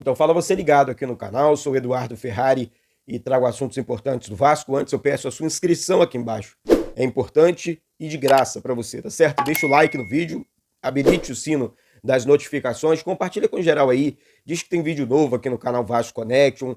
Então fala você ligado aqui no canal, sou o Eduardo Ferrari e trago assuntos importantes do Vasco. Antes eu peço a sua inscrição aqui embaixo. É importante e de graça para você, tá certo? Deixa o like no vídeo, habilite o sino das notificações, compartilha com geral aí, diz que tem vídeo novo aqui no canal Vasco Connection,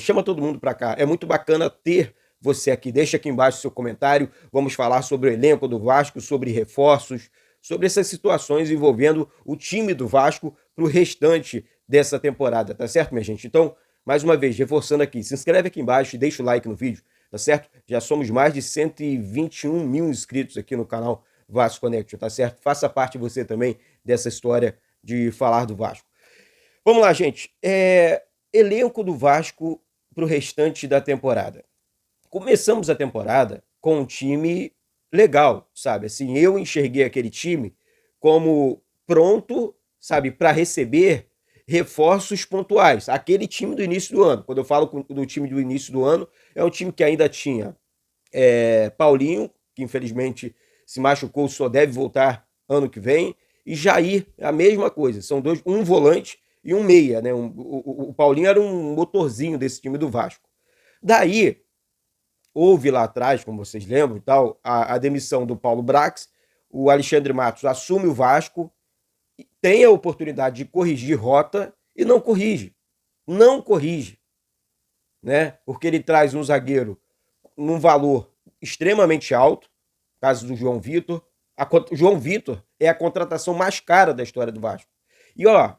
chama todo mundo para cá. É muito bacana ter você aqui. Deixa aqui embaixo seu comentário. Vamos falar sobre o elenco do Vasco, sobre reforços, sobre essas situações envolvendo o time do Vasco para o restante dessa temporada, tá certo, minha gente? Então, mais uma vez, reforçando aqui, se inscreve aqui embaixo e deixa o like no vídeo, tá certo? Já somos mais de 121 mil inscritos aqui no canal Vasco Connection, tá certo? Faça parte você também dessa história de falar do Vasco. Vamos lá, gente. Elenco do Vasco para o restante da temporada. Começamos a temporada com um time legal, sabe? Assim, eu enxerguei aquele time como pronto, sabe, para receber reforços pontuais. Aquele time do início do ano. Quando eu falo do time do início do ano, é um time que ainda tinha Paulinho, que infelizmente se machucou, só deve voltar ano que vem, e Jair, a mesma coisa. São dois, um volante e um meia, né? O Paulinho era um motorzinho desse time do Vasco. Daí houve lá atrás, como vocês lembram, tal, a demissão do Paulo Brax, o Alexandre Matos assume o Vasco, tem a oportunidade de corrigir rota e não corrige. Não corrige, né? Porque ele traz um zagueiro num valor extremamente alto, caso do João Vitor. O João Vitor é a contratação mais cara da história do Vasco. E ó,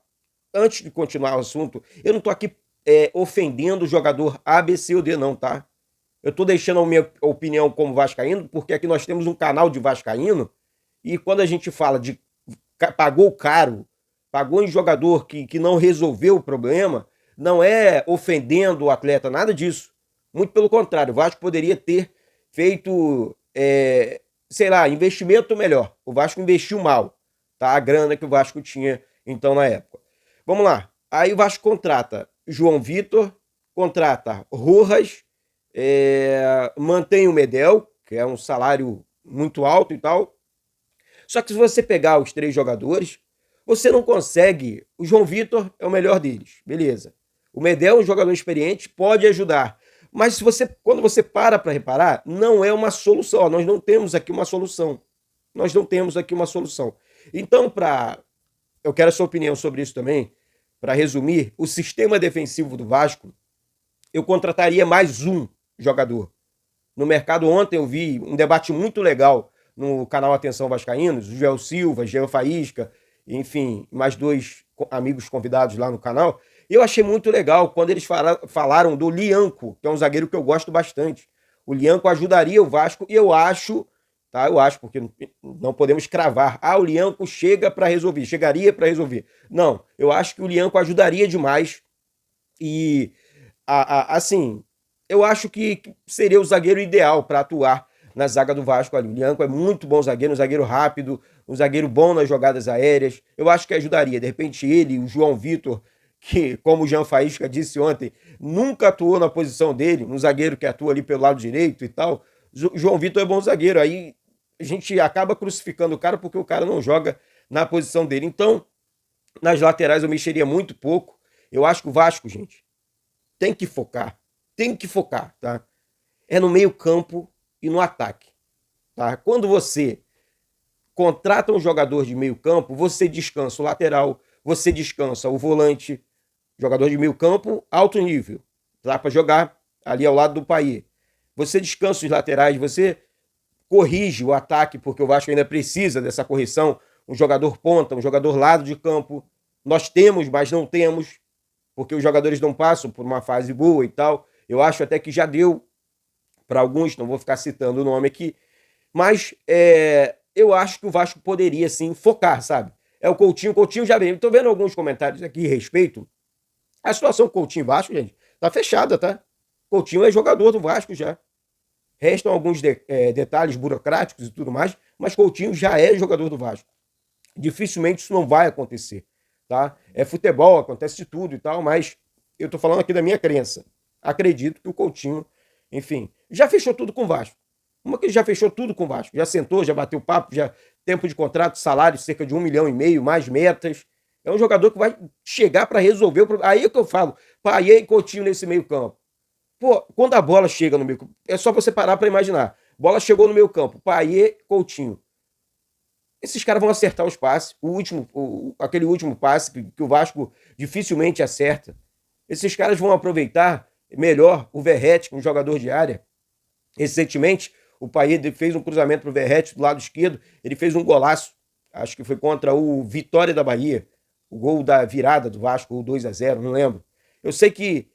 antes de continuar o assunto, eu não tô aqui ofendendo o jogador A, B, C ou D, não, tá? Eu tô deixando a minha opinião como vascaíno, porque aqui nós temos um canal de vascaíno, e quando a gente fala de pagou caro, pagou em jogador que não resolveu o problema, não é ofendendo o atleta, nada disso. Muito pelo contrário, o Vasco poderia ter feito, sei lá, investimento melhor. O Vasco investiu mal, tá? A grana que o Vasco tinha então na época. Vamos lá. Aí o Vasco contrata João Vitor, contrata Rojas, mantém o Medel, que é um salário muito alto e tal. Só que se você pegar os três jogadores, você não consegue. O João Vitor é o melhor deles, beleza. O Medel é um jogador experiente, pode ajudar. Mas se você, quando você para reparar, não é uma solução. Ó, nós não temos aqui uma solução. Nós não temos aqui uma solução. Então, eu quero a sua opinião sobre isso também. Para resumir, o sistema defensivo do Vasco, eu contrataria mais um jogador. No mercado ontem eu vi um debate muito legal no canal Atenção Vascaínos, o Joel Silva, Jean Faísca, enfim, mais dois amigos convidados lá no canal. E eu achei muito legal quando eles falaram do Lianco, que é um zagueiro que eu gosto bastante. O Lianco ajudaria o Vasco e eu acho, tá? Eu acho, porque não podemos cravar. Ah, o Lianco chega para resolver, chegaria para resolver. Não, eu acho que o Lianco ajudaria demais e, assim, eu acho que seria o zagueiro ideal para atuar na zaga do Vasco ali. O Lianco é muito bom zagueiro, um zagueiro rápido, um zagueiro bom nas jogadas aéreas. Eu acho que ajudaria. De repente ele, o João Vitor, que, como o Jean Faísca disse ontem, nunca atuou na posição dele, um zagueiro que atua ali pelo lado direito e tal. O João Vitor é bom zagueiro. Aí a gente acaba crucificando o cara porque o cara não joga na posição dele. Então, nas laterais eu mexeria muito pouco. Eu acho que o Vasco, gente, tem que focar. Tem que focar, tá? É no meio-campo e no ataque, tá? Quando você contrata um jogador de meio-campo, você descansa o lateral, você descansa o volante, jogador de meio-campo alto nível, tá? Para jogar ali ao lado do Payet. Você descansa os laterais, você corrige o ataque, porque o Vasco ainda precisa dessa correção. Um jogador ponta, um jogador lado de campo. Nós temos, mas não temos, porque os jogadores não passam por uma fase boa e tal. Eu acho até que já deu para alguns, não vou ficar citando o nome aqui, mas eu acho que o Vasco poderia sim focar, sabe? É o Coutinho já vem. Estou vendo alguns comentários aqui a respeito. A situação Coutinho e Vasco, gente, tá fechada, tá? Coutinho é jogador do Vasco já. Restam alguns detalhes burocráticos e tudo mais, mas Coutinho já é jogador do Vasco. Dificilmente isso não vai acontecer, tá? É futebol, acontece de tudo e tal, mas eu tô falando aqui da minha crença. Acredito que o Coutinho, enfim, já fechou tudo com o Vasco. Uma que ele já fechou tudo com o Vasco. Já sentou, já bateu papo, já tempo de contrato, salário cerca de 1,5 milhão, mais metas. É um jogador que vai chegar para resolver o problema. Aí é que eu falo, Payet e Coutinho nesse meio campo. Pô, quando a bola chega no meio campo, é só você parar para imaginar. Bola chegou no meio campo, Payet, Coutinho. Esses caras vão acertar os passes. Aquele último passe que o Vasco dificilmente acerta. Esses caras vão aproveitar melhor o Verratti, um jogador de área. Recentemente, o Payet fez um cruzamento para o Verratti do lado esquerdo. Ele fez um golaço. Acho que foi contra o Vitória da Bahia. O gol da virada do Vasco, o 2-0, não lembro. Eu sei que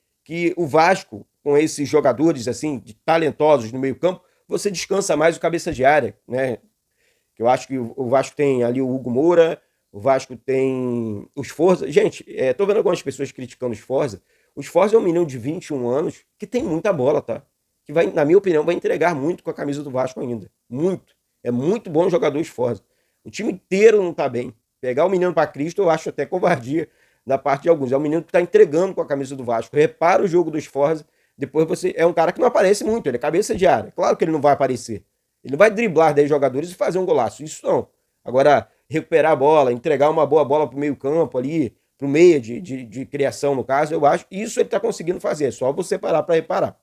o Vasco, com esses jogadores assim, talentosos no meio campo, você descansa mais o cabeça de área, né? Eu acho que o Vasco tem ali o Hugo Moura, o Vasco tem os Forza. Gente, tô vendo algumas pessoas criticando os Forza. Os Forza é um menino de 21 anos que tem muita bola, tá? Que vai, na minha opinião, vai entregar muito com a camisa do Vasco ainda. Muito. É muito bom jogador os Forza. O time inteiro não tá bem. Pegar o menino para Cristo eu acho até covardia da parte de alguns. É um menino que tá entregando com a camisa do Vasco. Repara o jogo dos Forza. Depois você. É um cara que não aparece muito, ele é cabeça de área. Claro que ele não vai aparecer. Ele não vai driblar 10 jogadores e fazer um golaço. Isso não. Agora, recuperar a bola, entregar uma boa bola pro meio campo ali, pro meio de criação, no caso, eu acho. Isso ele tá conseguindo fazer. É só você parar para reparar.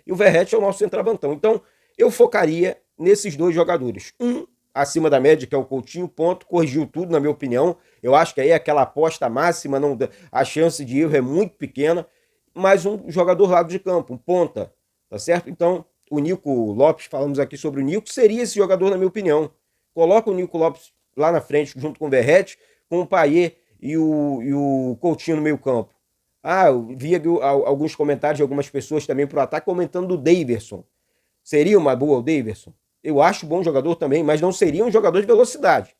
E o Verratti é o nosso centroavantão. Então, eu focaria nesses dois jogadores. Um acima da média, que é o Coutinho, ponto, corrigiu tudo, na minha opinião. Eu acho que aí aquela aposta máxima, não, a chance de erro é muito pequena. Mas um jogador lado de campo, um ponta, tá certo? Então, o Nico Lopes, falamos aqui sobre o Nico, seria esse jogador, na minha opinião. Coloca o Nico Lopes lá na frente, junto com o Verratti, com o Payet e o Coutinho no meio campo. Eu vi alguns comentários de algumas pessoas também pro ataque comentando do Daverson. Seria uma boa o Daverson? Eu acho bom jogador também, mas não seria um jogador de velocidade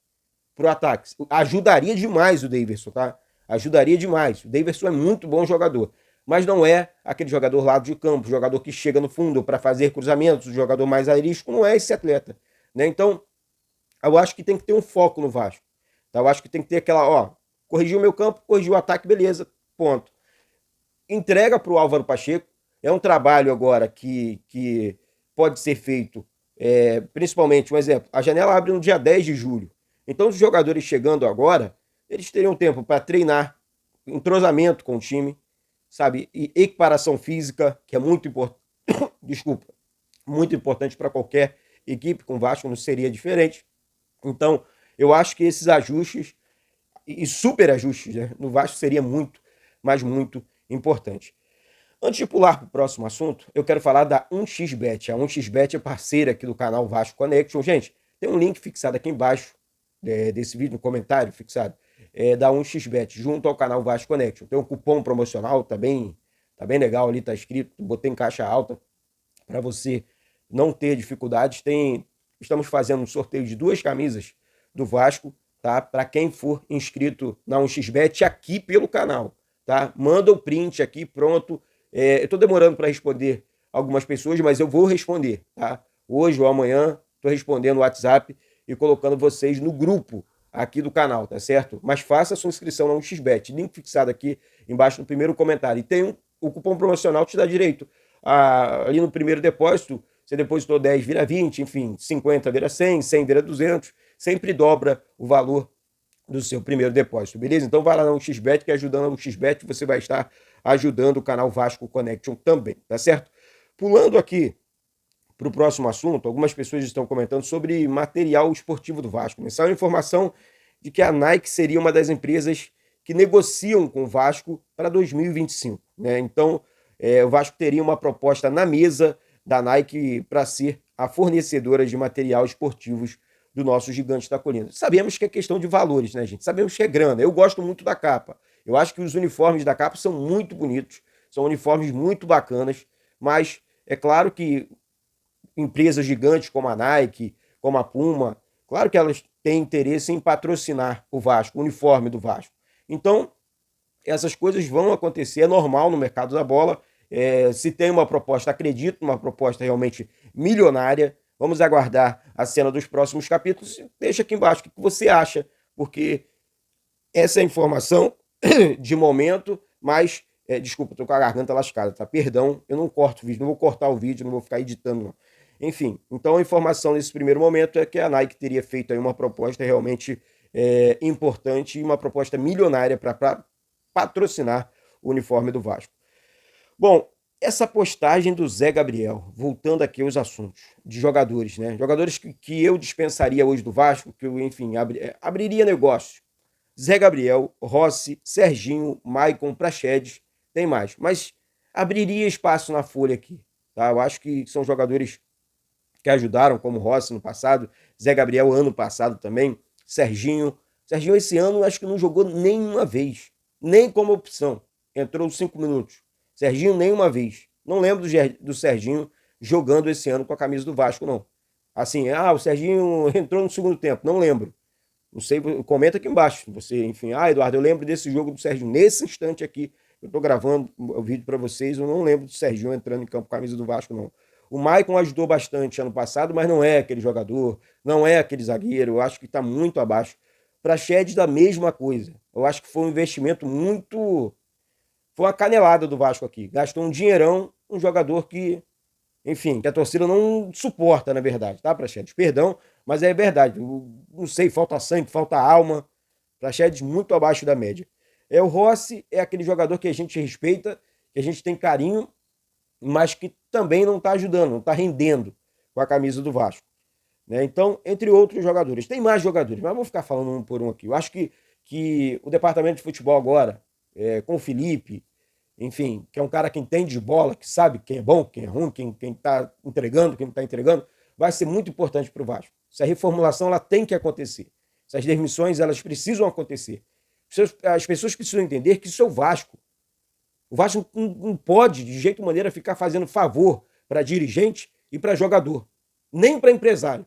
pro ataque. Ajudaria demais o Daverson, tá? Ajudaria demais. O Daverson é muito bom jogador, mas não é aquele jogador lado de campo, jogador que chega no fundo para fazer cruzamentos, o jogador mais aerístico, não é esse atleta, né? Então, eu acho que tem que ter um foco no Vasco. Tá? Eu acho que tem que ter aquela, corrigiu o meu campo, corrigiu o ataque, beleza, ponto. Entrega para o Álvaro Pacheco. É um trabalho agora que pode ser feito, principalmente, um exemplo, a janela abre no dia 10 de julho. Então, os jogadores chegando agora, eles teriam tempo para treinar, entrosamento com o time, sabe? E equiparação física, que é muito importante. Desculpa, muito importante para qualquer equipe, com o Vasco não seria diferente. Então, eu acho que esses ajustes, e super ajustes, né, no Vasco seria muito, mas muito importante. Antes de pular para o próximo assunto, eu quero falar da 1xBet. A 1xBet é parceira aqui do canal Vasco Connection. Gente, tem um link fixado aqui embaixo desse vídeo, no comentário fixado, da 1xBet, junto ao canal Vasco Connection. Tem um cupom promocional, tá bem legal ali, tá escrito, botei em caixa alta, para você não ter dificuldades. Estamos fazendo um sorteio de 2 camisas do Vasco, tá? Para quem for inscrito na 1xBet aqui pelo canal, tá? Manda o print aqui, pronto. Eu tô demorando para responder algumas pessoas, mas eu vou responder, tá? Hoje ou amanhã, tô respondendo o WhatsApp e colocando vocês no grupo aqui do canal, tá certo? Mas faça a sua inscrição na 1xBet, link fixado aqui embaixo no primeiro comentário. E tem o cupom promocional que te dá direito ali no primeiro depósito. Você depositou 10, vira 20, enfim, 50 vira 100, 100 vira 200, sempre dobra o valor do seu primeiro depósito, beleza? Então vai lá no XBET, que ajudando o XBET você vai estar ajudando o canal Vasco Connection também, tá certo? Pulando aqui para o próximo assunto, algumas pessoas estão comentando sobre material esportivo do Vasco. Saiu a informação de que a Nike seria uma das empresas que negociam com o Vasco para 2025, né? Então, o Vasco teria uma proposta na mesa da Nike para ser a fornecedora de material esportivos do nosso gigante da colina. Sabemos que é questão de valores, né, gente? Sabemos que é grana. Eu gosto muito da capa. Eu acho que os uniformes da capa são muito bonitos, são uniformes muito bacanas, mas é claro que empresas gigantes como a Nike, como a Puma, claro que elas têm interesse em patrocinar o Vasco, o uniforme do Vasco. Então, essas coisas vão acontecer, é normal no mercado da bola. Se tem uma proposta, acredito, uma proposta realmente milionária. Vamos aguardar a cena dos próximos capítulos. Deixa aqui embaixo o que você acha, porque essa é a informação de momento, mas, desculpa, estou com a garganta lascada, tá? Perdão, eu não corto o vídeo, não vou cortar o vídeo, não vou ficar editando, não. Enfim, então a informação nesse primeiro momento é que a Nike teria feito aí uma proposta realmente importante e uma proposta milionária para patrocinar o uniforme do Vasco. Bom, essa postagem do Zé Gabriel, voltando aqui aos assuntos de jogadores, né? Jogadores que eu dispensaria hoje do Vasco, que eu, enfim, abriria negócio. Zé Gabriel, Rossi, Serginho, Maicon, Praxedes, tem mais. Mas abriria espaço na folha aqui, tá? Eu acho que são jogadores que ajudaram, como Rossi no passado, Zé Gabriel ano passado também, Serginho. Serginho esse ano acho que não jogou nenhuma vez, nem como opção. Entrou 5 minutos. Serginho nenhuma vez. Não lembro do Serginho jogando esse ano com a camisa do Vasco, não. Assim, o Serginho entrou no segundo tempo, não lembro. Não sei, comenta aqui embaixo. Você, enfim, Eduardo, eu lembro desse jogo do Serginho. Nesse instante aqui, eu tô gravando o vídeo para vocês, eu não lembro do Serginho entrando em campo com a camisa do Vasco, não. O Maicon ajudou bastante ano passado, mas não é aquele jogador, não é aquele zagueiro, eu acho que está muito abaixo. Praxedes da mesma coisa. Eu acho que foi um investimento muito. Foi uma canelada do Vasco aqui. Gastou um dinheirão, um jogador que, enfim, que a torcida não suporta, na verdade, tá, Praxedes? Perdão, mas é verdade. Não sei, falta sangue, falta alma. Praxedes muito abaixo da média. O Rossi é aquele jogador que a gente respeita, que a gente tem carinho, mas que também não está ajudando, não está rendendo com a camisa do Vasco. Né? Então, entre outros jogadores. Tem mais jogadores, mas vou ficar falando um por um aqui. Eu acho que o departamento de futebol agora, com o Felipe, enfim, que é um cara que entende de bola, que sabe quem é bom, quem é ruim, quem está entregando, quem não está entregando, vai ser muito importante para o Vasco. Essa reformulação ela tem que acontecer. Essas demissões elas precisam acontecer. As pessoas precisam entender que isso é o Vasco. O Vasco não pode, de jeito maneira, ficar fazendo favor para dirigente e para jogador. Nem para empresário.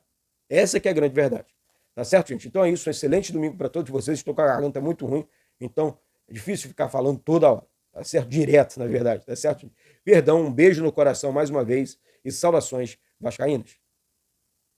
Essa que é a grande verdade. Tá certo, gente? Então é isso. Um excelente domingo para todos vocês. Estou com a garganta muito ruim. Então é difícil ficar falando toda hora. Tá certo? Direto, na verdade. Tá certo? Perdão, um beijo no coração mais uma vez e saudações vascaínas.